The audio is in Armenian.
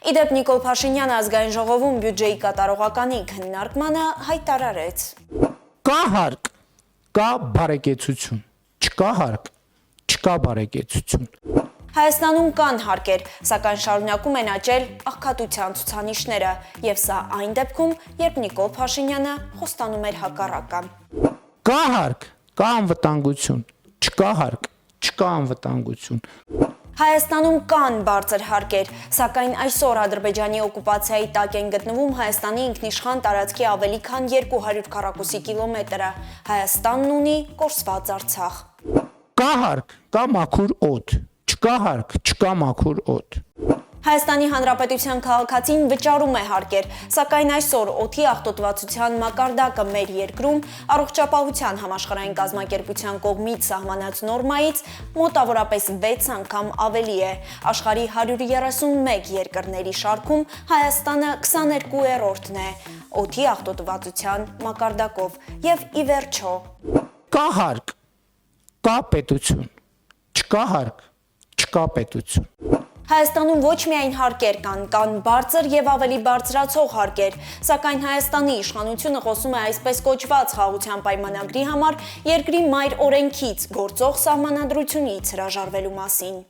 Իդեպ Նիկոլ Փաշինյանը ազգային ժողովում բյուջեի կատարողականի քննարկմանը հայտարարեց. Կա հարկ, կա բարեկեցություն, չկա հարկ, չկա բարեկեցություն։ Հայաստանում կան հարկեր, սակայն շարունակում են աճել աղքատության ցուցանիշները, եւ սա այն դեպքում, երբ Նիկոլ Փաշինյանը խոստանում էր հակառակը։ Կա հարկ, կա անվտանգություն, չկա հարկ, չկա անվտանգություն։ Հայաստանում կան բարձր հարկեր, սակայն այսօր Ադրբեջանի օկուպացիայի տակ են գտնվում Հայաստանի ինքնիշխան տարածքի ավելի քան 200 քառակուսի կիլոմետրը։ Հայաստանն ունի կորսված Արցախ։ Կա հարկ, կա մաքուր օդ, չկա հարկ, չկա մաքուր օդ։ Հայաստանի Հանրապետության քաղաքացին վճարում է հարկեր, սակայն այսօր օդի աղտոտվածության մակարդակը մեր երկրում առողջապահության համաշխարհային կազմակերպության կողմից սահմանած նորմայից մոտավորապես 6 անգամ ավելի է։ Աշխարհի 131 երկրների շարքում Հայաստանը 22-րդն է օդի աղտոտվածության մակարդակով եւ ի վերջո կա հարկ, կա պետություն, չկա հարկ, չկա պետություն։ Հայաստանում ոչ միայն հարկեր կան բարձր եւ ավելի բարձրացող հարկեր, սակայն Հայաստանի իշխանությունը խոսում է այսպես կոչված խաղաղության պայմանագրի համար երկրի մայր օրենքից գործող սահմանադրությունից հրաժարվելու մասին։